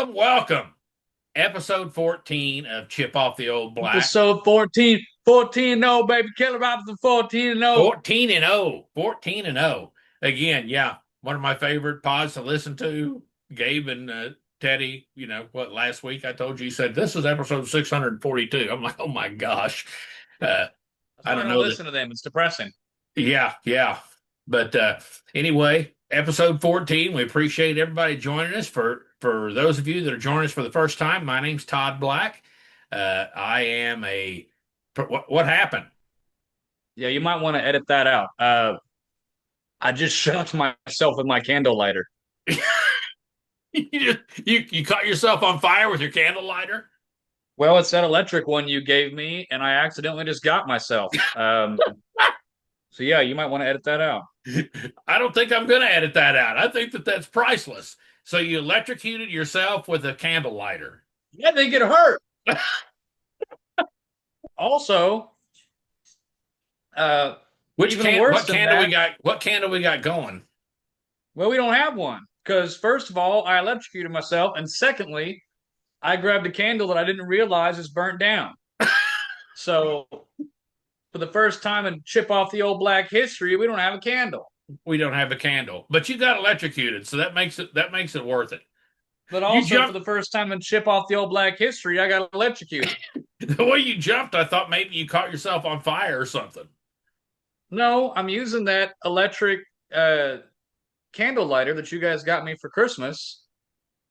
Welcome. Episode 14 of Chip Off the Old Black. Episode 14, 14-0, baby. Kelly Robinson, 14-0. 14 and 0. 14 and 0. Again, yeah, one of my favorite pods to listen to. Gabe and Teddy, last week I told you, said this is episode 642. I'm like, oh my gosh. I don't know. Listen to them. It's depressing. Yeah. But anyway, episode 14. We appreciate everybody joining us. For those of you that are joining us for the first time, my name's Todd Black. I am what happened? Yeah, you might want to edit that out. I just shocked myself with my candle lighter. You caught yourself on fire with your candle lighter? Well, it's that electric one you gave me, and I accidentally just got myself. So yeah, you might want to edit that out. I don't think I'm going to edit that out. I think that's priceless. So you electrocuted yourself with a candle lighter. Yeah, they get hurt. Also, what candle we got going? Well, we don't have one because first of all, I electrocuted myself, and secondly, I grabbed a candle that I didn't realize is burnt down. So, for the first time in Chip Off the Old Black history, we don't have a candle. We don't have a candle, but you got electrocuted, so that makes it worth it. But also, for the first time in Chip Off the Old Black history, I got electrocuted. The way you jumped, I thought maybe you caught yourself on fire or something. No, I'm using that electric candle lighter that you guys got me for Christmas,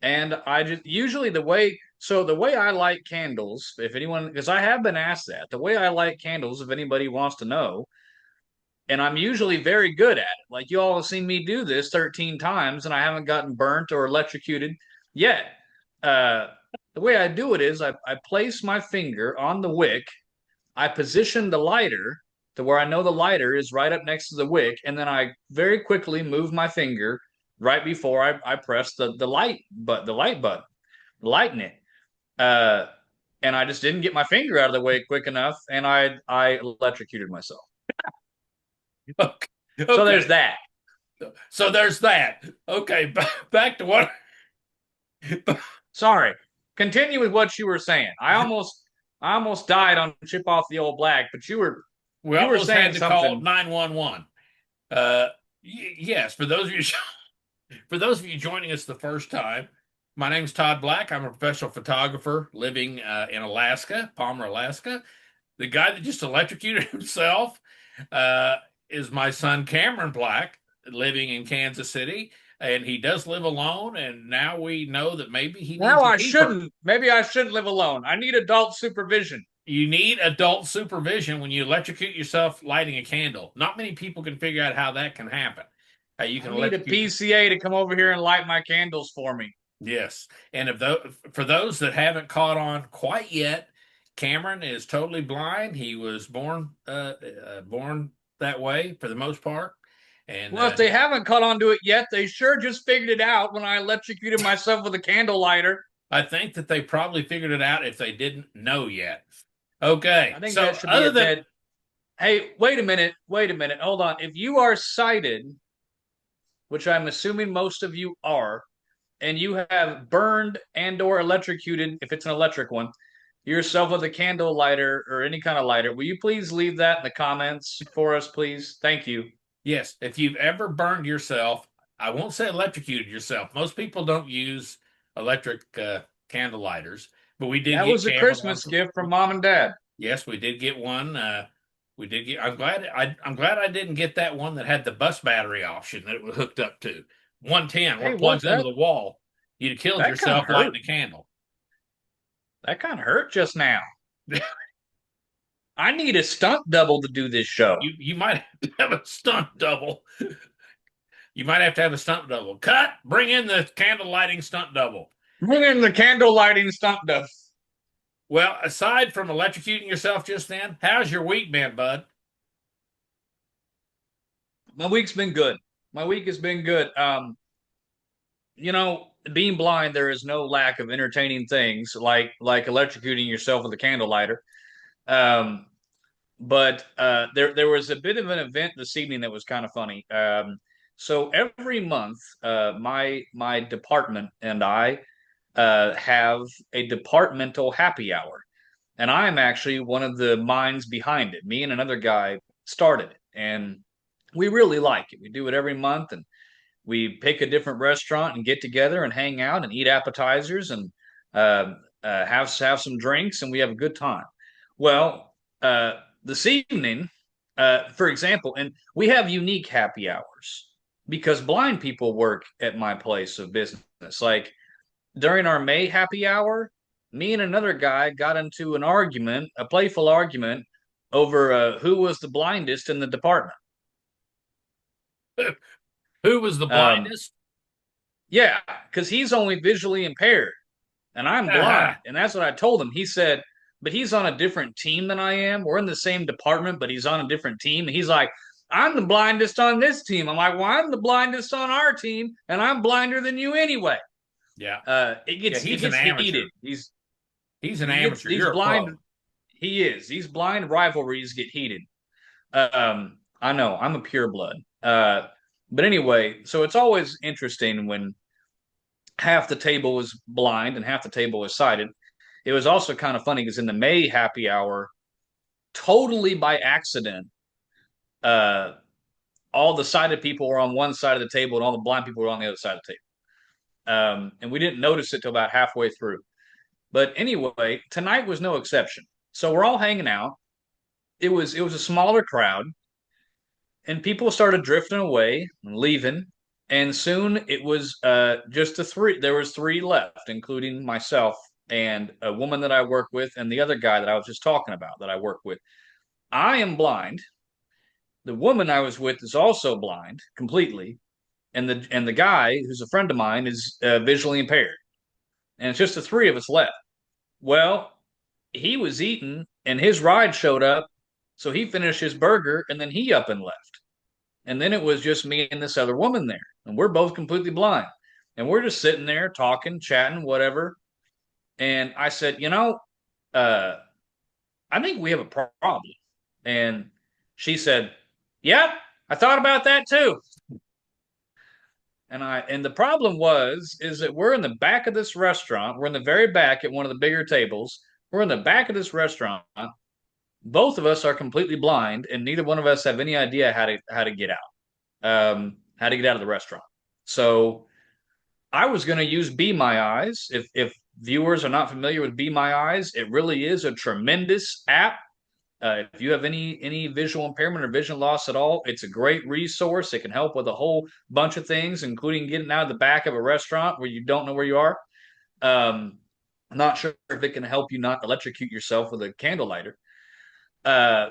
and I just usually the way I light candles, because I have been asked that, the way I light candles, if anybody wants to know. And I'm usually very good at it. Like you all have seen me do this 13 times, and I haven't gotten burnt or electrocuted yet. The way I do it is I place my finger on the wick. I position the lighter to where I know the lighter is right up next to the wick, and then I very quickly move my finger right before I press the light button, lighten it. And I just didn't get my finger out of the way quick enough, and I electrocuted myself. Okay. So there's that. Okay, back to what? Sorry. Continue with what you were saying. I almost died on Chip Off the Old Black, but you were saying had to something. Call 911. Yes, for those of you joining us the first time, my name's Todd Black. I'm a professional photographer living in Alaska, Palmer, Alaska. The guy that just electrocuted himself is my son Cameron Black, living in Kansas City, and he does live alone. And now we know that maybe Maybe I shouldn't live alone. I need adult supervision. You need adult supervision when you electrocute yourself lighting a candle. Not many people can figure out how that can happen. You can need a PCA to come over here and light my candles for me. Yes, and for those that haven't caught on quite yet, Cameron is totally blind. He was born that way for the most part. And well, if they haven't caught on to it yet, they sure just figured it out when I electrocuted myself with a candle lighter. I think that they probably figured it out if they didn't know yet. Okay. I think that should be dead. Hey, wait a minute. Hold on. If you are sighted, which I'm assuming most of you are, and you have burned and or electrocuted, if it's an electric one, yourself with a candle lighter or any kind of lighter, will you please leave that in the comments for us, please? Thank you. Yes. If you've ever burned yourself, I won't say electrocuted yourself. Most people don't use electric candle lighters, but we did. That was a Christmas gift from Mom and Dad. Yes, we did get one. We did get. I'm glad I didn't get that one that had the bus battery option that it was hooked up to. 110, where it plugs into the wall. You'd have killed yourself lighting a candle. That kind of hurt just now. I need a stunt double to do this show. You might have to have a stunt double. You might have to have a stunt double. Cut! Bring in the candle lighting stunt double. Bring in the candle lighting stunt double. Well, aside from electrocuting yourself just then, how's your week been, bud? My week's been good. My week has been good. Being blind, there is no lack of entertaining things like electrocuting yourself with a candle lighter. But there was a bit of an event this evening that was kind of funny. So every month, my department and I have a departmental happy hour, and I'm actually one of the minds behind it. Me and another guy started it, and we really like it. We do it every month, and we pick a different restaurant and get together and hang out and eat appetizers and have some drinks, and we have a good time. Well, this evening, for example, and we have unique happy hours because blind people work at my place of business. Like during our May happy hour, me and another guy got into an argument, a playful argument over who was the blindest in the department. Who was the Um, blindest? yeah, because he's only visually impaired and I'm blind. And that's what I told him. He said, but he's on a different team than I am. We're in the same department, but he's on a different team. And he's like, I'm the blindest on this team. I'm like, well, I'm the blindest on our team, and I'm blinder than you anyway. Yeah. It Yeah, gets he's an heated. amateur. He's an He gets amateur. these You're a blind. pro. He is. These blind rivalries get heated. I know. I'm a pureblood. But anyway, so it's always interesting when half the table is blind and half the table is sighted. It was also kind of funny because in the May happy hour, totally by accident, uh, all the sighted people were on one side of the table and all the blind people were on the other side of the table. And we didn't notice it till about halfway through. But anyway, tonight was no exception. So we're all hanging out. It was a smaller crowd, and people started drifting away and leaving. And soon it was just the three. There was three left, including myself and a woman that I work with, and the other guy that I was just talking about that I work with. I am blind. The woman I was with is also blind completely, and the guy who's a friend of mine is visually impaired, and it's just the three of us left. Well, he was eating, and his ride showed up, so he finished his burger, and then he up and left. And then it was just me and this other woman there, and we're both completely blind, and we're just sitting there talking, chatting, whatever. And I said, uh, I think we have a problem. And she said, "Yep, I thought about that too." And the problem is that we're in the back of this restaurant. We're in the very back at one of the bigger tables. We're in the back of this restaurant. Both of us are completely blind, and neither one of us have any idea how to get out, how to get out of the restaurant. So I was going to use Be My Eyes. If viewers are not familiar with Be My Eyes, it really is a tremendous app. If you have any visual impairment or vision loss at all, it's a great resource. It can help with a whole bunch of things, including getting out of the back of a restaurant where you don't know where you are. I'm not sure if it can help you not electrocute yourself with a candle lighter. Uh,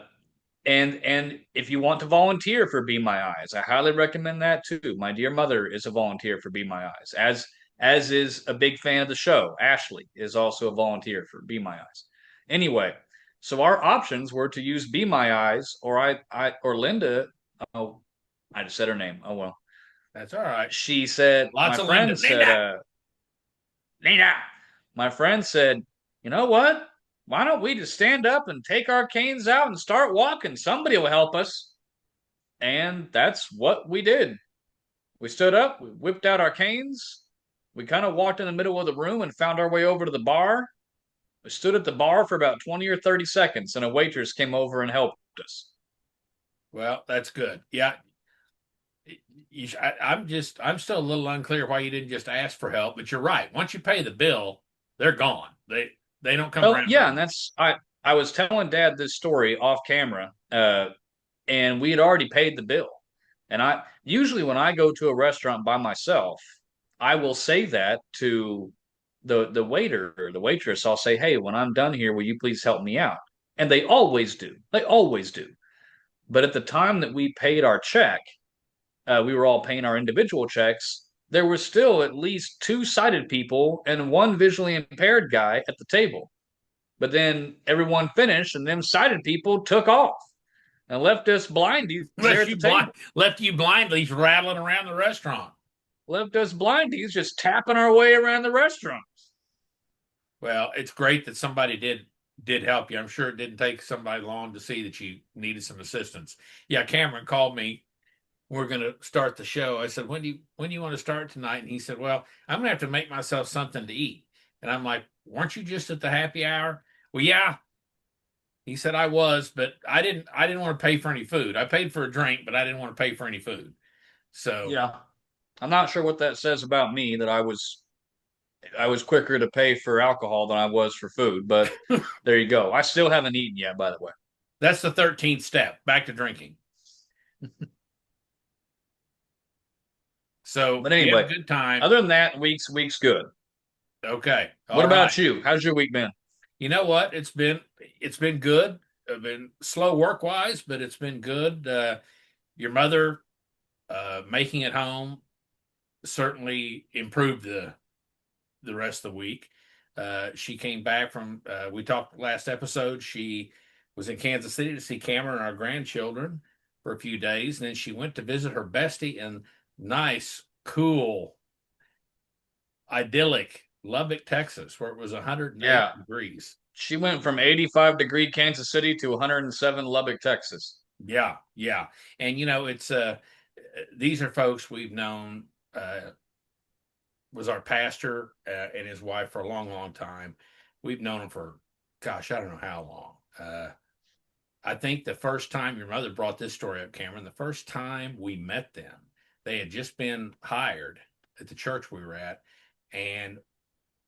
and if you want to volunteer for Be My Eyes, I highly recommend that too. My dear mother is a volunteer for Be My Eyes, as is a big fan of the show. Ashley is also a volunteer for Be My Eyes. Anyway, so our options were to use Be My Eyes or Linda. Oh, I just said her name. Oh well. That's all right. She said, my Lots of Linda. friend said, Linda. Nina. My friend said, you know what? Why don't we just stand up and take our canes out and start walking? Somebody will help us. And that's what we did. We stood up, we whipped out our canes, we kind of walked in the middle of the room and found our way over to the bar. We stood at the bar for about 20 or 30 seconds, and a waitress came over and helped us. Well, that's good. Yeah. I'm still a little unclear why you didn't just ask for help, but you're right. Once you pay the bill, they're gone. They don't come Oh, around yeah, very and much. I was telling Dad this story off camera, and we had already paid the bill. And I usually when I go to a restaurant by myself, I will say that to the waiter or the waitress. I'll say, "Hey, when I'm done here, will you please help me out?" And they always do. They always do. But at the time that we paid our check, we were all paying our individual checks. There were still at least two sighted people and one visually impaired guy at the table. But then everyone finished, and them sighted people took off and left us blindies there at the table. Left you blindly rattling around the restaurant. Left us blindies just tapping our way around the restaurant. Well, it's great that somebody did did help you. I'm sure it didn't take somebody long to see that you needed some assistance. Yeah, Cameron called me. We're going to start the show. I said, when do you want to start tonight? And he said, well, I'm going to have to make myself something to eat. And I'm like, weren't you just at the happy hour? Well, yeah. He said I was, but I didn't want to pay for any food. I paid for a drink, but I didn't want to pay for any food. So Yeah. I'm not sure what that says about me that I was quicker to pay for alcohol than I was for food, but there you go. I still haven't eaten yet, by the way. that's the 13th step, back to drinking. So But you had a anyway, good time. other than that, week's good. Okay. What All right. about you? How's your week been? You know what? It's been good. I've been slow work wise, but it's been good. Your mother making it home certainly improved the rest of the week. She came back from we talked last episode. She was in Kansas City to see Cameron and our grandchildren for a few days, and then she went to visit her bestie in nice, cool, idyllic Lubbock, Texas, where it was 108 Yeah. degrees. She went from 85-degree Kansas City to 107 Lubbock, Texas. Yeah, yeah. And it's these are folks we've known was our pastor and his wife for a long, long time. We've known him for gosh, I don't know how long. I think the first time your mother brought this story up, Cameron, the first time we met them, they had just been hired at the church we were at, and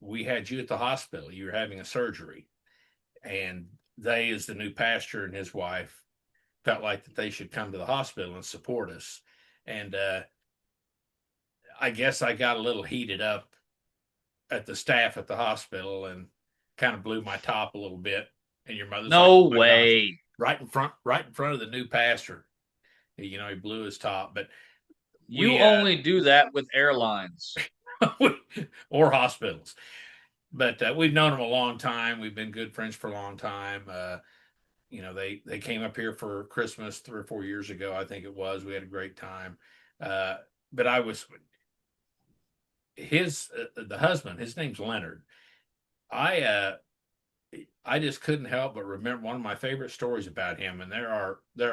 we had you at the hospital. You were having a surgery, and they, as the new pastor and his wife, felt like that they should come to the hospital and support us. And I guess I got a little heated up at the staff at the hospital and kind of blew my top a little bit. And your mother's like, No "Oh my gosh!" way. Right in front of the new pastor. He blew his top. But You we, only do that with airlines. or hospitals. But we've known him a long time. We've been good friends for a long time. They came up here for Christmas 3 or 4 years ago, I think it was. We had a great time. But I was his the husband. His name's Leonard. I I just couldn't help but remember one of my favorite stories about him, and there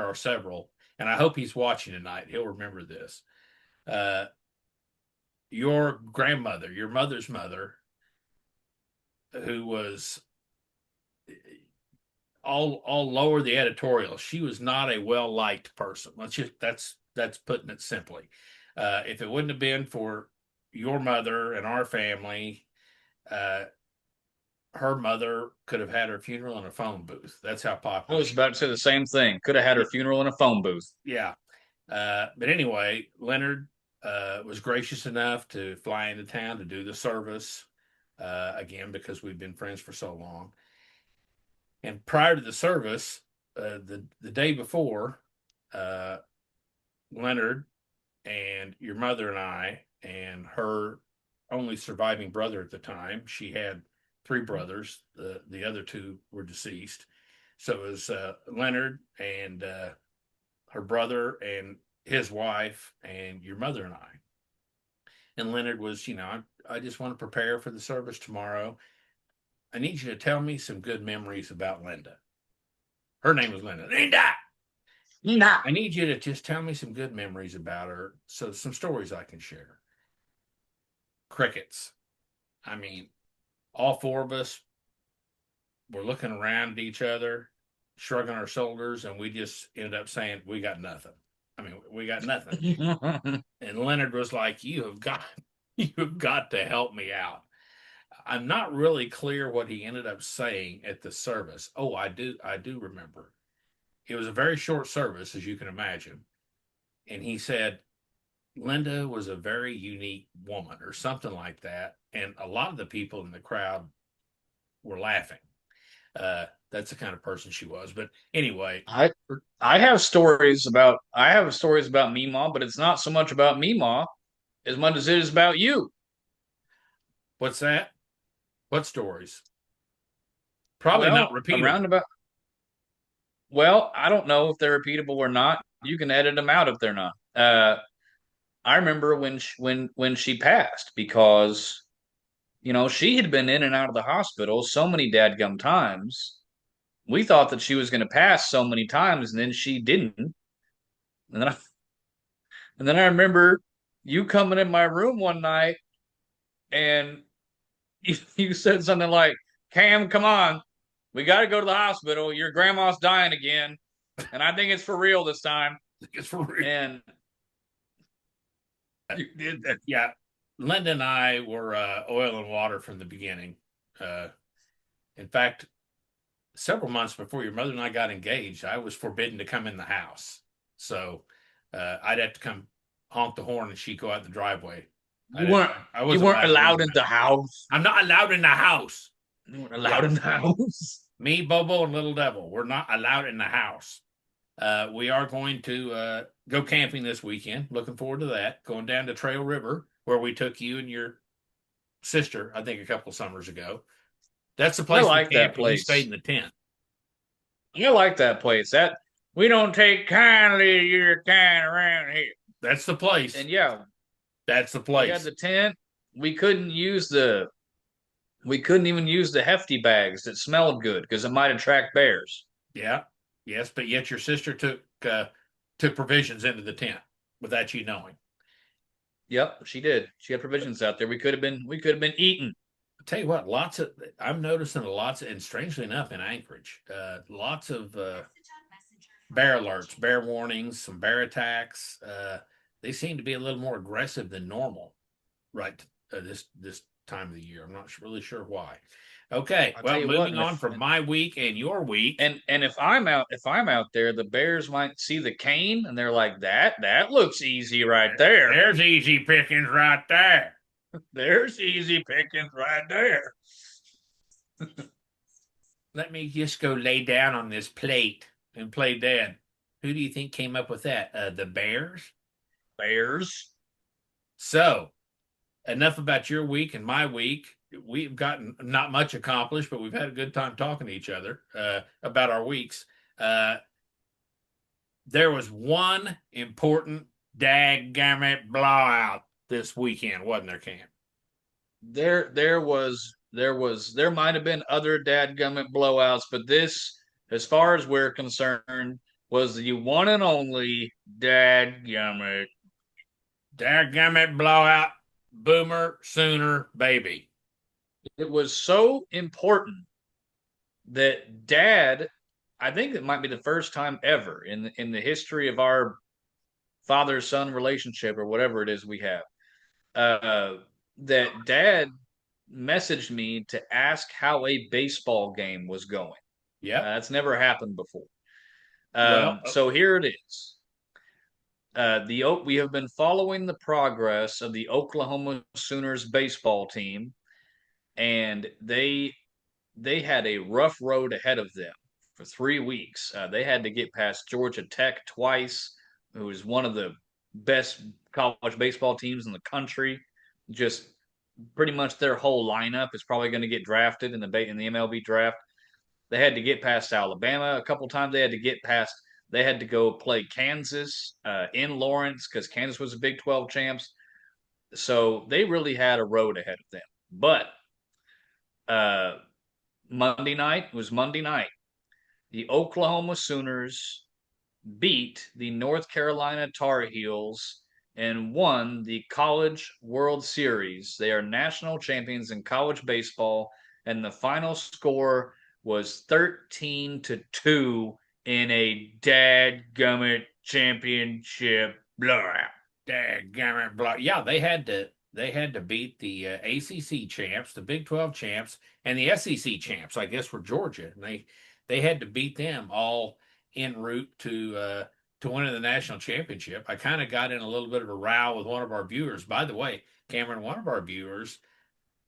are several. And I hope he's watching tonight. He'll remember this. Uh, your grandmother, your mother's mother, who was all lower the editorial. She was not a well liked person. That's putting it simply. If it wouldn't have been for your mother and our family, uh, her mother could have had her funeral in a phone booth. That's how I popular was she about to say the same thing. Could have had her was. funeral in a phone booth. Yeah. But anyway, Leonard was gracious enough to fly into town to do the service again because we've been friends for so long. And prior to the service, the day before, uh, Leonard and your mother and I and her only surviving brother at the time, she had three brothers. The other two were deceased. So it was Leonard and her brother and his wife and your mother and I. And Leonard was, I just want to prepare for the service tomorrow. I need you to tell me some good memories about Linda. Her name was Linda. Linda! Nah. I need you to just tell me some good memories about her. So, some stories I can share. Crickets. I mean, all four of us were looking around at each other, shrugging our shoulders, and we just ended up saying, we got nothing. I mean, we got nothing. And Leonard was like, you have got to help me out. I'm not really clear what he ended up saying at the service. Oh, I do remember. It was a very short service, as you can imagine. And he said, Linda was a very unique woman, or something like that. And a lot of the people in the crowd were laughing. That's the kind of person she was. But anyway, I I have stories about Meemaw, but it's not so much about Meemaw as much as it is about you. what's that? What stories? Probably not Well, around repeatable. about well, I don't know if they're repeatable or not. You can edit them out if they're not. I remember when she passed because she had been in and out of the hospital so many dadgum times we thought that she was going to pass so many times, and then she didn't. And then I remember you coming in my room one night, and you said something like, "Cam, come on, we got to go to the hospital. Your grandma's dying again, and I think it's for real this time." It's for real. And you did that. Yeah, Linda and I were oil and water from the beginning. Uh, in fact, several months before your mother and I got engaged, I was forbidden to come in the house. So I'd have to come honk the horn and she'd go out the driveway. You weren't I you wasn't weren't allowed to leave allowed the in house. the house. I'm not allowed in the house. You weren't Yeah, allowed in the house. me, Bobo, and Little Devil. We're not allowed in the house. We are going to go camping this weekend. Looking forward to that. Going down to Trail River, where we took you and your sister, I think, a couple summers ago. That's the I place we like that camped, and you stayed place. in the tent. I like that place. That we don't take kindly to your kind around here. That's the place. And yeah, That's the we had place. the tent. We couldn't use the we couldn't even use the hefty bags that smelled good because it might attract bears. Yeah. Yes, but yet your sister took provisions into the tent without you knowing. Yep, she did. She had provisions out there. We could have been eating. I tell you what, lots of I'm noticing lots of, and strangely enough, in Anchorage, lots of bear alerts, bear warnings, some bear attacks. They seem to be a little more aggressive than normal, right? This time of the year. I'm not really sure why. Okay, I'll tell well, you what, moving on from my week and your week. and if I'm out there, the bears might see the cane and they're like, that looks easy right there. There's easy pickings right there. There's easy pickings right there. Let me just go lay down on this plate and play dead. Who do you think came up with that? The Bears? Bears. So, enough about your week and my week. We've gotten not much accomplished, but we've had a good time talking to each other about our weeks. Uh, there was one important daggummit blowout this weekend, wasn't there, Cam? There might have been other dadgummit blowouts, but this, as far as we're concerned, was the one and only dadgummit. Daggummit blowout, boomer sooner baby. It was so important that Dad, I think it might be the first time ever in the history of our father son relationship or whatever it is we have, uh, that Dad messaged me to ask how a baseball game was going. Yep. That's never happened before. Well, So here it is. We have been following the progress of the Oklahoma Sooners baseball team, and they had a rough road ahead of them for 3 weeks. They had to get past Georgia Tech twice, who is one of the best college baseball teams in the country. Just pretty much their whole lineup is probably going to get drafted in the MLB draft. They had to get past Alabama a couple times. They had to get past. They had to go play Kansas in Lawrence because Kansas was the Big 12 champs. So they really had a road ahead of them. But uh, Monday night. The Oklahoma Sooners beat the North Carolina Tar Heels and won the College World Series. They are national champions in college baseball, and the final score was 13-2 in a dadgummit championship blowout. dadgummit blowout. Yeah, they had to beat the ACC champs, the Big 12 champs, and the SEC champs. I guess for Georgia, and they had to beat them all en route to winning the national championship. I kind of got in a little bit of a row with one of our viewers. By the way, Cameron, one of our viewers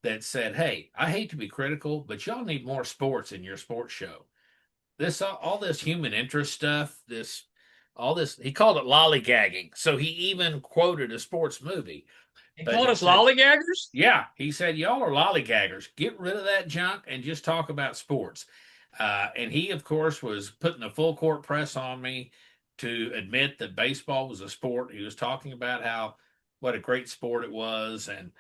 that said, "Hey, I hate to be critical, but y'all need more sports in your sports show. This all this human interest stuff, this all this he called it lollygagging. So he even quoted a sports movie. He But called he us said, lollygaggers? yeah, he said, y'all are lollygaggers. Get rid of that junk and just talk about sports. And he, of course, was putting a full court press on me to admit that baseball was a sport. He was talking about how what a great sport it was, and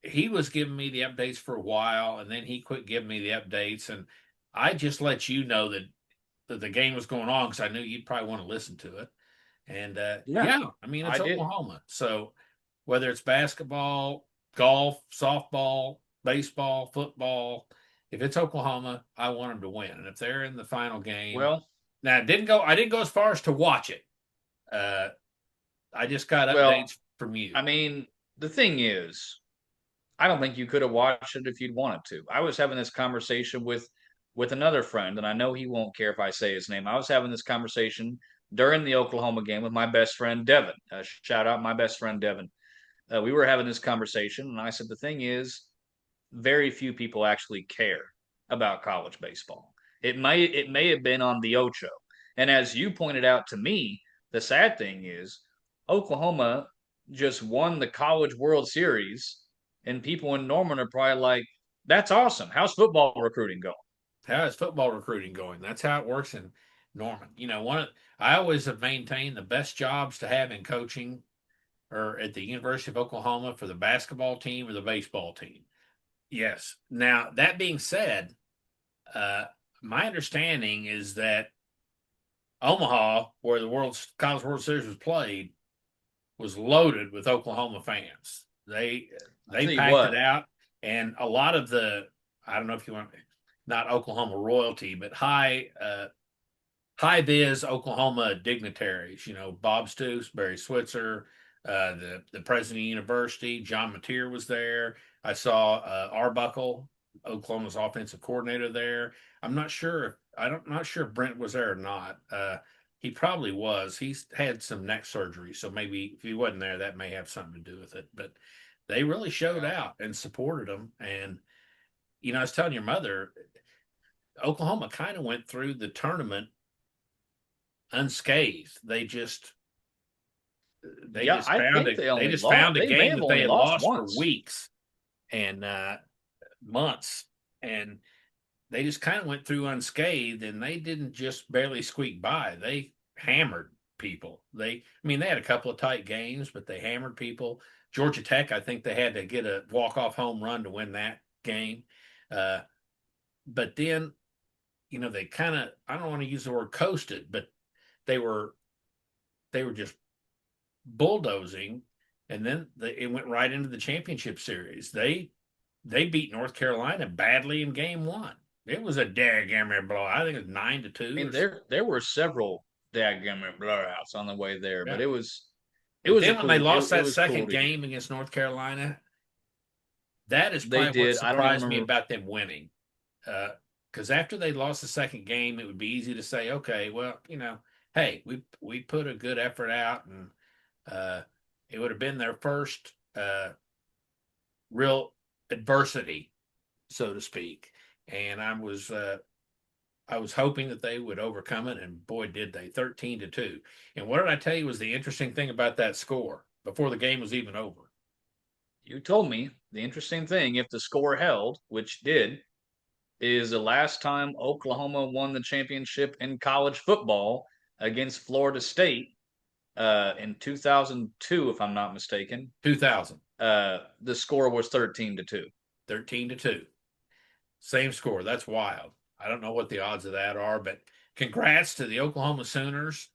he was giving me the updates for a while, and then he quit giving me the updates. And I just let you know that the game was going on because I knew you'd probably want to listen to it. And Yeah, yeah, I mean I it's did. Oklahoma, so whether it's basketball, golf, softball, baseball, football, if it's Oklahoma, I want them to win. And if they're in the final game, Well, now I didn't go as far as to watch it. Uh, I just got well, updates from you. I mean, the thing is, I don't think you could have watched it if you'd wanted to. I was having this conversation with another friend, and I know he won't care if I say his name. I was having this conversation during the Oklahoma game with my best friend Devin. Shout out my best friend Devin. We were having this conversation, and I said the thing is, very few people actually care about college baseball. It may have been on the Ocho, and as you pointed out to me, the sad thing is Oklahoma just won the College World Series, and people in Norman are probably like, "That's awesome. How's football recruiting going?" How is football recruiting going? That's how it works in Norman. I always have maintained the best jobs to have in coaching or at the University of Oklahoma for the basketball team or the baseball team. Yes. Now, that being said, uh, my understanding is that Omaha, where the College World Series was played, was loaded with Oklahoma fans. I They tell you packed it what, out, and a lot of the I don't know if you want not Oklahoma royalty, but high vis Oklahoma dignitaries. Bob Stoops, Barry Switzer, the president of the university, John Mateer was there. I saw Arbuckle, Oklahoma's offensive coordinator there. I'm not sure if Brent was there or not. He probably was. He's had some neck surgery, so maybe if he wasn't there, that may have something to do with it. But they really showed yeah, out and supported him. And I was telling your mother, Oklahoma kind of went through the tournament unscathed. yeah, I think they just found a they may game have that they only had lost lost for once. weeks and months, and they just kind of went through unscathed. And they didn't just barely squeak by; they hammered people. I mean, they had a couple of tight games, but they hammered people. Georgia Tech, I think they had to get a walk-off home run to win that game. Uh, but then, they kind of, I don't want to use the word coasted, but they were just bulldozing, and then it went right into the championship series. They beat North Carolina badly in game one. It was a daggum blow. I think it was 9-2 I or mean, there were several dadgummit blowouts on the way there, but yeah. it But was a then when they cool it, lost it that was cool second to hear. game against North Carolina, that is They probably what did. I don't even surprised me remember. about them winning. Because after they lost the second game, it would be easy to say, okay, well, hey, we put a good effort out, and uh, it would have been their first real adversity, so to speak. And I was hoping that they would overcome it, and boy, did they! 13-2. And what did I tell you was the interesting thing about that score before the game was even over? You told me the interesting thing, if the score held, which did, is the last time Oklahoma won the championship in college football against Florida State in 2002, if I'm not mistaken. 2000, The score was 13-2. 13-2, same score. That's wild. I don't know what the odds of that are, but congrats to the Oklahoma Sooners.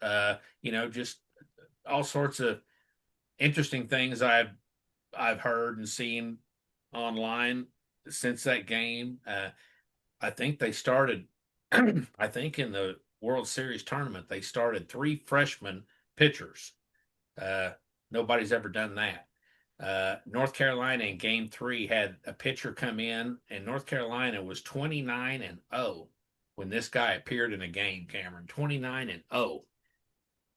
Just all sorts of interesting things I've heard and seen online since that game. I think they started, I think in the World Series tournament, they started three freshman pitchers. Uh, Nobody's ever done that. North Carolina in game three had a pitcher come in, and North Carolina was 29-0 when this guy appeared in a game, Cameron. 29-0.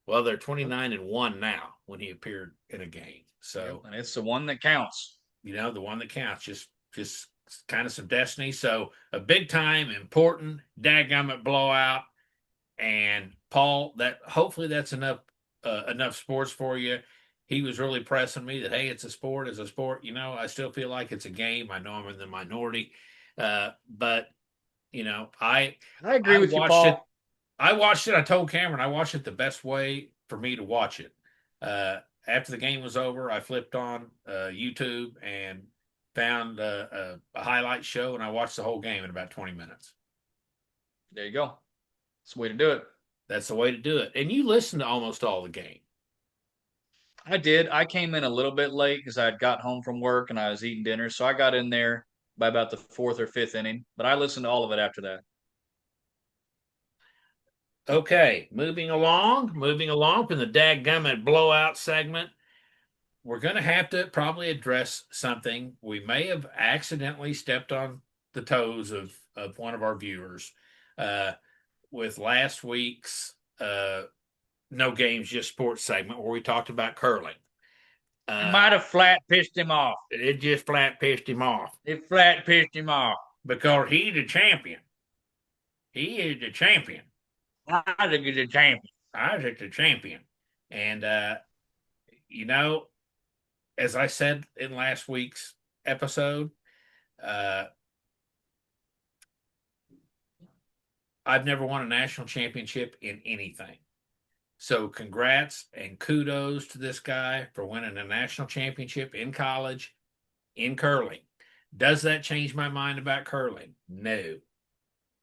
Well, they're 29-1 now when he appeared in a game. Yep, So, and it's the one that counts. the one that counts, just kind of some destiny. So a big time, important, dadgummit blowout. And Paul, that hopefully that's enough sports for you. He was really pressing me that hey, it's a sport, it's a sport. I still feel like it's a game. I know I'm in the minority, but I I agree I with you, watched it. Paul. I watched it. I told Cameron I watched it the best way for me to watch it. Uh, After the game was over, I flipped on YouTube and found a highlight show, and I watched the whole game in about 20 minutes. There you go. That's the way to do it. That's the way to do it. And you listen to almost all the game. I did. I came in a little bit late because I had got home from work and I was eating dinner. So I got in there by about the fourth or fifth inning, but I listened to all of it after that. Okay, moving along from the dadgummit blowout segment. We're going to have to probably address something. We may have accidentally stepped on the toes of one of our viewers uh, with last week's No Games, Just Sports segment where we talked about curling. It Uh, might have flat pissed him off. it just flat pissed him off It flat pissed him off. because he's the champion. He is the champion. I think he's a champion. Isaac's the champion. And, you know, as I said in last week's episode, uh, I've never won a national championship in anything. So congrats and kudos to this guy for winning a national championship in college in curling. Does that change my mind about curling? No,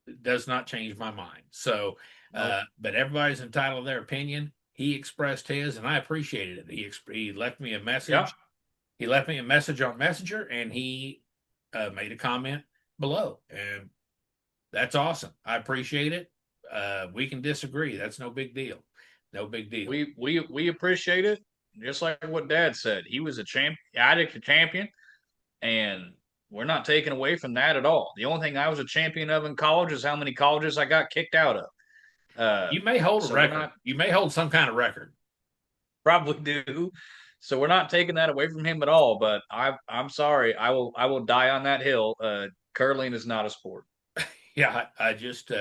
it does not change my mind. So, Nope. but everybody's entitled to their opinion. He expressed his, and I appreciated it. He left me a Yeah. message. He left me a message on Messenger, and he made a comment below, and that's awesome. I appreciate it. We can disagree. That's no big deal. No big deal. We appreciate it. Just like what Dad said, he was a champ, addict to champion, and we're not taking away from that at all. The only thing I was a champion of in college is how many colleges I got kicked out of. You may hold a So we're record. not You may hold some kind of record. probably do. So we're not taking that away from him at all. But I'm sorry. I will die on that hill. Curling is not a sport. Yeah, I just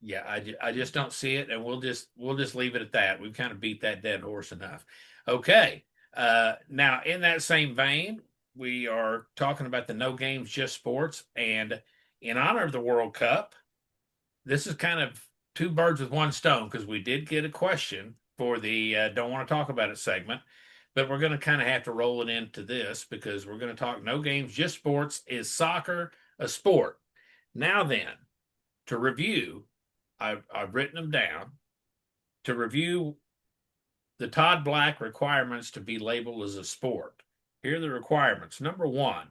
yeah, I just don't see it, and we'll just leave it at that. We've kind of beat that dead horse enough. Okay. Now in that same vein, we are talking about the No Games Just Sports, and in honor of the World Cup, this is kind of two birds with one stone because we did get a question for the don't want to talk about it segment, but we're going to kind of have to roll it into this because we're going to talk No Games Just Sports. Is soccer a sport? Now then, to review, I've written them down. To review the Todd Black requirements to be labeled as a sport. Here are the requirements. Number one,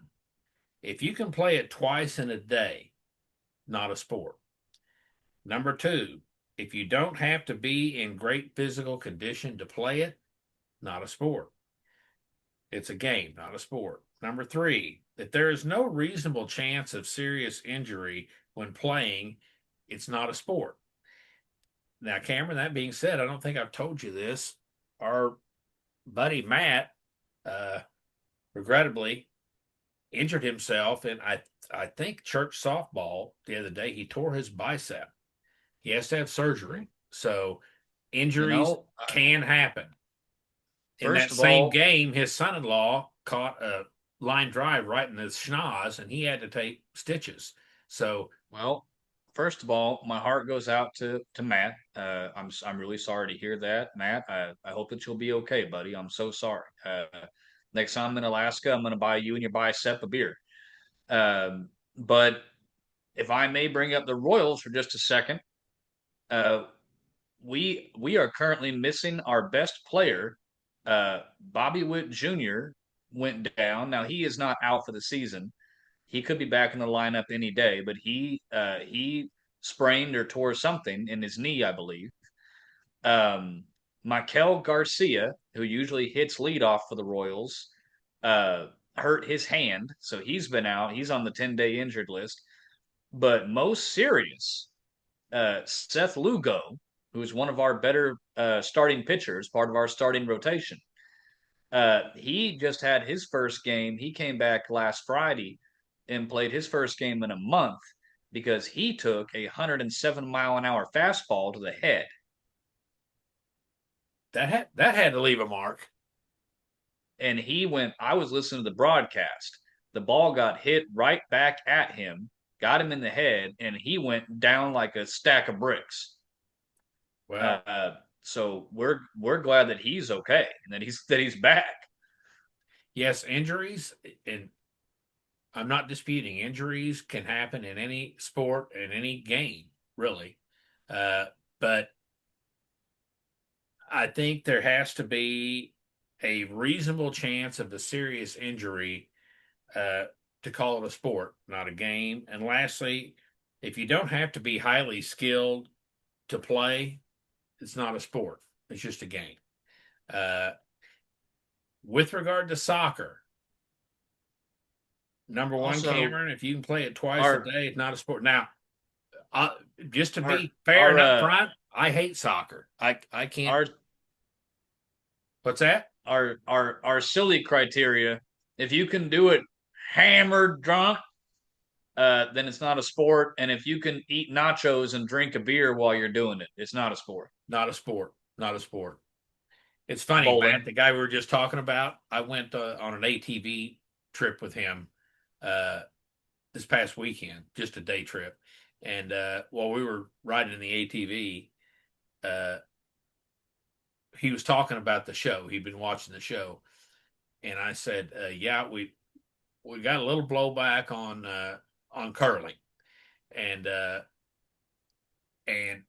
if you can play it twice in a day, not a sport. Number two, if you don't have to be in great physical condition to play it, not a sport. It's a game, not a sport. Number three, if there is no reasonable chance of serious injury when playing, it's not a sport. Now, Cameron, that being said, I don't think I've told you this. Our buddy Matt, uh, regrettably, injured himself in I think church softball the other day. He tore his bicep. He has to have surgery. So You injuries know, can happen. In first that of same all, game, his son-in-law caught a line drive right in his schnoz, and he had to take stitches. So well, first of all, my heart goes out to Matt. I'm really sorry to hear that, Matt. I hope that you'll be okay, buddy. I'm so sorry. Next time I'm in Alaska, I'm going to buy you and your bicep a beer. But if I may bring up the Royals for just a second, uh, we are currently missing our best player. Bobby Witt Jr. went down. Now he is not out for the season. He could be back in the lineup any day, but he sprained or tore something in his knee, I believe. Um, Mikel Garcia, who usually hits leadoff for the Royals, hurt his hand, so he's been out. He's on the 10-day injured list. But most serious, Seth Lugo, who is one of our better starting pitchers, part of our starting rotation. He just had his first game. He came back last Friday and played his first game in a month because he took a 107-mile-an-hour fastball to the head. that had to leave a mark. And I was listening to the broadcast. The ball got hit right back at him, got him in the head, and he went down like a stack of bricks. Well, So we're glad that he's okay and that he's back. yes, injuries, and I'm not disputing injuries can happen in any sport, in any game, really. Uh, but I think there has to be a reasonable chance of a serious injury uh, to call it a sport, not a game. And lastly, if you don't have to be highly skilled to play, it's not a sport. It's just a game. Uh, with regard to soccer, number one, Also, Cameron, if you can play it twice a our day, it's not a sport. Now, uh, just to our be fair our and upfront, I hate soccer. I can't. our What's that? our silly criteria. If you can do it hammered drunk, then it's not a sport. And if you can eat nachos and drink a beer while you're doing it, it's not a sport. Not a sport. Not a sport. It's funny, Matt, Bowling. the guy we were just talking about. I went on an ATV trip with him uh, this past weekend, just a day trip. And while we were riding in the ATV, uh, he was talking about the show. He'd been watching the show, and I said, "Yeah, we got a little blowback on curling," and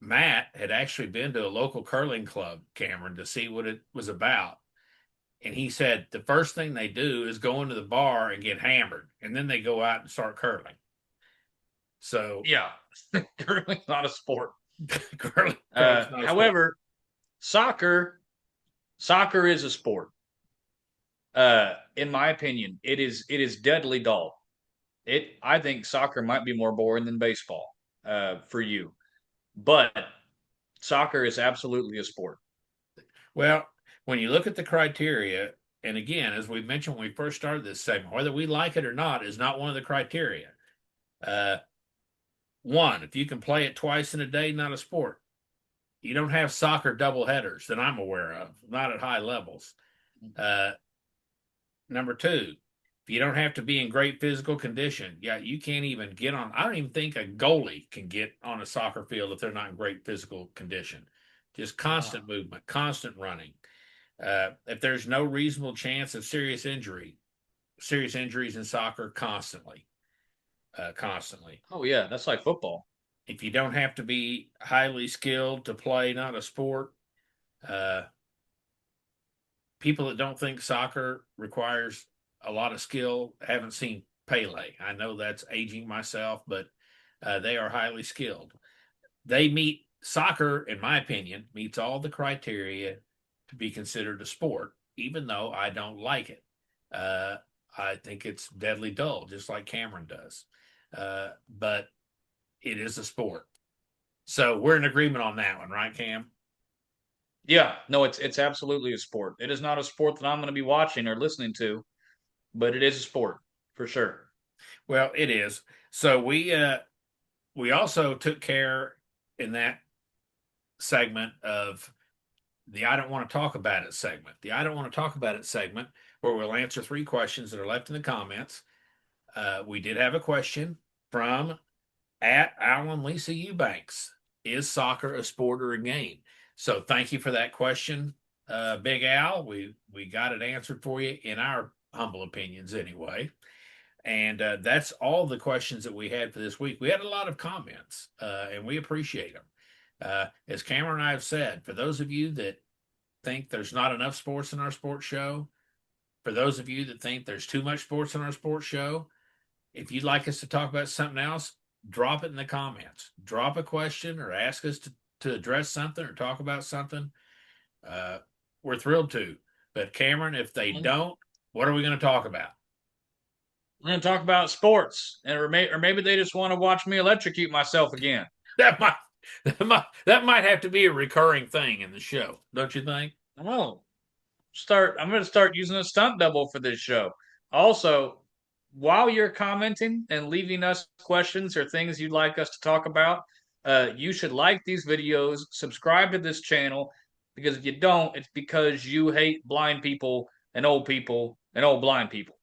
Matt had actually been to a local curling club, Cameron, to see what it was about. And he said the first thing they do is go into the bar and get hammered, and then they go out and start curling. So Yeah, curling's not a sport. curling's not a sport. However, soccer soccer is a sport. In my opinion, it is deadly dull. I think soccer might be more boring than baseball for you, but soccer is absolutely a sport. Well, when you look at the criteria, and again, as we mentioned when we first started this segment, whether we like it or not is not one of the criteria. Uh, one, if you can play it twice in a day, not a sport. You don't have soccer double headers that I'm aware of, not at high levels. Uh, number two, if you don't have to be in great physical condition, yeah, you can't even get on. I don't even think a goalie can get on a soccer field if they're not in great physical condition. Just constant movement, constant running. If there's no reasonable chance of serious injuries in soccer constantly. Oh yeah, that's like football. If you don't have to be highly skilled to play, not a sport. Uh, people that don't think soccer requires a lot of skill haven't seen Pele. I know that's aging myself, but they are highly skilled. They meet soccer, in my opinion, meets all the criteria to be considered a sport, even though I don't like it. Uh, I think it's deadly dull, just like Cameron does. But it is a sport. So we're in agreement on that one, right, Cam? Yeah, no, it's absolutely a sport. It is not a sport that I'm going to be watching or listening to, but it is a sport for sure. Well, it is. So we also took care in that segment of the I don't want to talk about it segment. The I don't want to talk about it segment, where we'll answer three questions that are left in the comments. We did have a question from at Alan Lisa Eubanks. Is soccer a sport or a game? So thank you for that question, Big Al. We got it answered for you in our humble opinions anyway. And that's all the questions that we had for this week. We had a lot of comments, and we appreciate them. As Cameron and I have said, for those of you that think there's not enough sports in our sports show, for those of you that think there's too much sports in our sports show, if you'd like us to talk about something else, drop it in the comments. Drop a question or ask us to address something or talk about something. We're thrilled to. But Cameron, if they don't, what are we going to talk about? We're going to talk about sports, or maybe they just want to watch me electrocute myself again. That might that might have to be a recurring thing in the show, don't you think? Oh, I'm going to start using a stunt double for this show. Also, while you're commenting and leaving us questions or things you'd like us to talk about, you should like these videos, subscribe to this channel, because if you don't, it's because you hate blind people and old blind people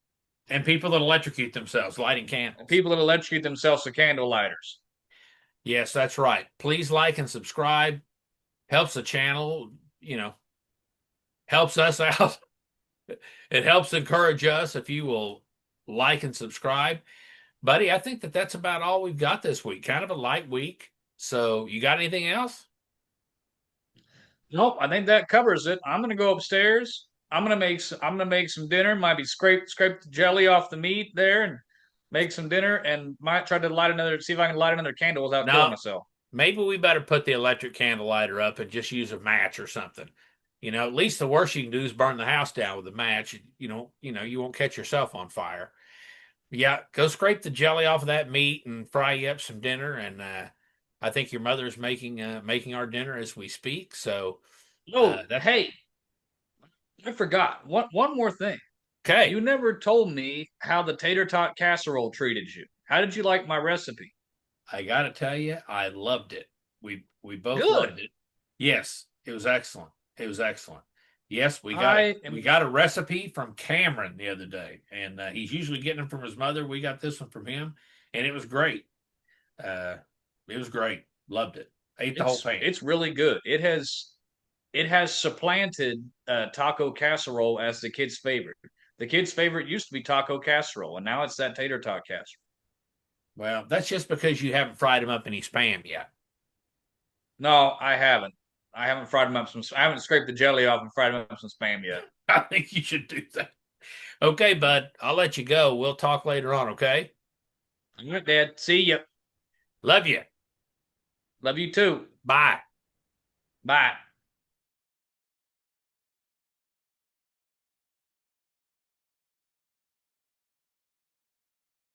And people that electrocute themselves lighting and candles. people that electrocute themselves with candle lighters. Yes, that's right. Please like and subscribe. Helps the channel, helps us out. It helps encourage us if you will like, and subscribe. Buddy, I think that that's about all we've got this week. Kind of a light week. So, you got anything else? Nope, I think that covers it. I'm gonna go upstairs. I'm gonna make some dinner. Might be scrape the jelly off the meat there and make some dinner, and might try to light another, see if I can light another candle without killing No, myself. maybe we better put the electric candle lighter up and just use a match or something. At least the worst you can do is burn the house down with a match. You won't catch yourself on fire. Yeah, go scrape the jelly off of that meat and fry you up some dinner. And I think your mother's making our dinner as we speak. So Oh, that's hey, I forgot one more thing. okay. You never told me how the tater tot casserole treated you. How did you like my recipe? I gotta tell you, I loved it. We both Good. loved it. Yes, it was excellent. It was excellent. Yes, we got a I we am. got a recipe from Cameron the other day, and he's usually getting them from his mother. We got this one from him, and it was great. Uh, it was great. Loved it. Ate the whole pan. It's really good. It has supplanted taco casserole as the kids' favorite. The kids' favorite used to be taco casserole, and now it's that tater tot casserole. Well, that's just because you haven't fried them up in any spam yet. No, I haven't. I haven't fried them up some. I haven't scraped the jelly off and fried them up some spam yet. I think you should do that. Okay, bud. I'll let you go. We'll talk later on. Okay. All right, Dad. See you. Love you. Love you too. Bye. Bye.